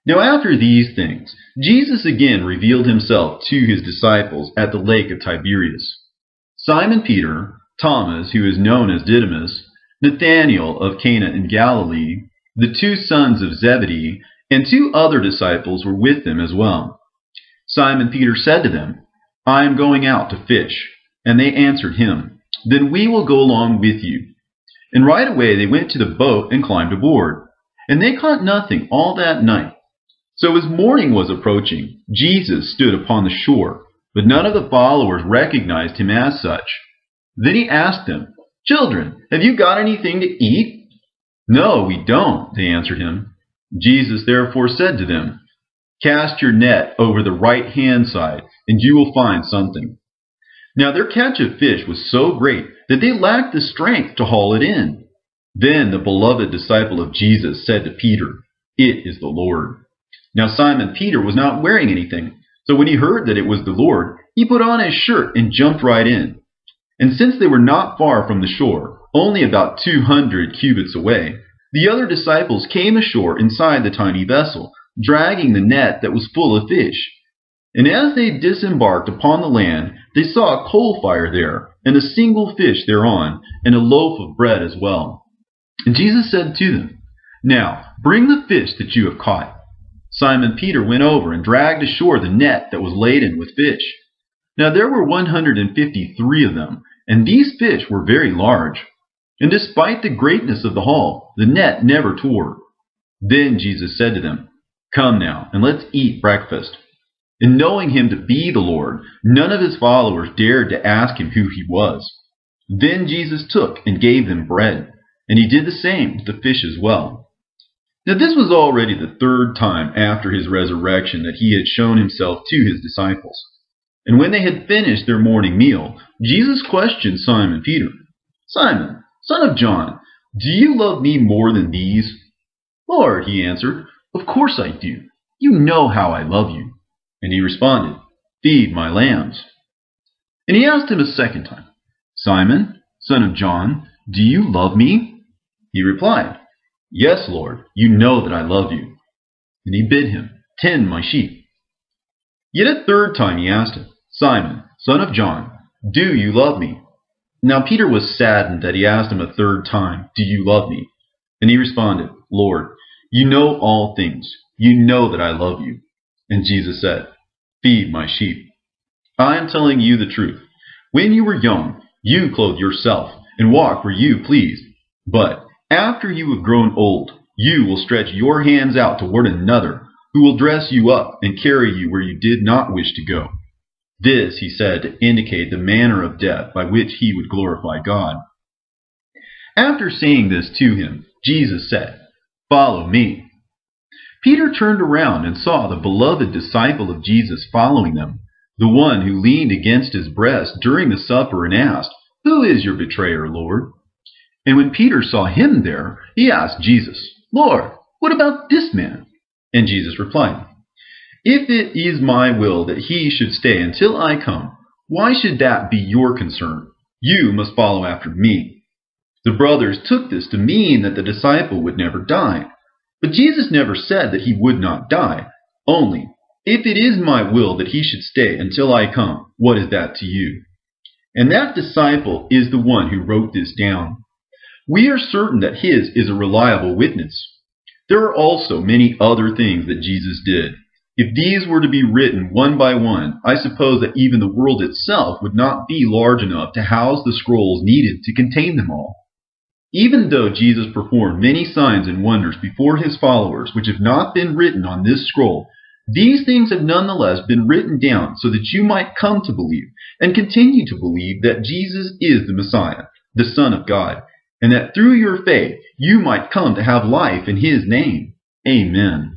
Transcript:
Now after these things, Jesus again revealed himself to his disciples at the lake of Tiberias. Simon Peter, Thomas, who is known as Didymus, Nathanael of Cana in Galilee, the two sons of Zebedee, and two other disciples were with them as well. Simon Peter said to them, "I am going out to fish." And they answered him, "Then we will go along with you." And right away they went to the boat and climbed aboard. And they caught nothing all that night. So as morning was approaching, Jesus stood upon the shore, but none of the followers recognized him as such. Then he asked them, "Children, have you got anything to eat?" "No, we don't," they answered him. Jesus therefore said to them, "Cast your net over the right-hand side, and you will find something." Now their catch of fish was so great that they lacked the strength to haul it in. Then the beloved disciple of Jesus said to Peter, "It is the Lord." Now Simon Peter was not wearing anything, so when he heard that it was the Lord, he put on his shirt and jumped right in. And since they were not far from the shore, only about 200 cubits away, the other disciples came ashore inside the tiny vessel, dragging the net that was full of fish. And as they disembarked upon the land, they saw a coal fire there, and a single fish thereon, and a loaf of bread as well. And Jesus said to them, "Now bring the fish that you have caught." Simon Peter went over and dragged ashore the net that was laden with fish. Now there were 153 of them, and these fish were very large. And despite the greatness of the haul, the net never tore. Then Jesus said to them, "Come now, and let's eat breakfast." And knowing him to be the Lord, none of his followers dared to ask him who he was. Then Jesus took and gave them bread, and he did the same with the fish as well. Now this was already the third time after his resurrection that he had shown himself to his disciples. And when they had finished their morning meal, Jesus questioned Simon Peter, "Simon, son of John, do you love me more than these?" "Lord," he answered, "of course I do. You know how I love you." And he responded, "Feed my lambs." And he asked him a second time, "Simon, son of John, do you love me?" He replied, "Yes, Lord, you know that I love you." And he bid him, "Tend my sheep." Yet a third time he asked him, "Simon, son of John, do you love me?" Now Peter was saddened that he asked him a third time, "Do you love me?" And he responded, "Lord, you know all things. You know that I love you." And Jesus said, "Feed my sheep. I am telling you the truth. When you were young, you clothed yourself and walked where you pleased. But after you have grown old, you will stretch your hands out toward another, who will dress you up and carry you where you did not wish to go." This he said to indicate the manner of death by which he would glorify God. After saying this to him, Jesus said, "Follow me." Peter turned around and saw the beloved disciple of Jesus following them, the one who leaned against his breast during the supper and asked, "Who is your betrayer, Lord?" And when Peter saw him there, he asked Jesus, "Lord, what about this man?" And Jesus replied, "If it is my will that he should stay until I come, why should that be your concern? You must follow after me." The brothers took this to mean that the disciple would never die. But Jesus never said that he would not die, only, "If it is my will that he should stay until I come, what is that to you?" And that disciple is the one who wrote this down. We are certain that his is a reliable witness. There are also many other things that Jesus did. If these were to be written one by one, I suppose that even the world itself would not be large enough to house the scrolls needed to contain them all. Even though Jesus performed many signs and wonders before his followers, which have not been written on this scroll, these things have nonetheless been written down so that you might come to believe and continue to believe that Jesus is the Messiah, the Son of God, and that through your faith you might come to have life in his name. Amen.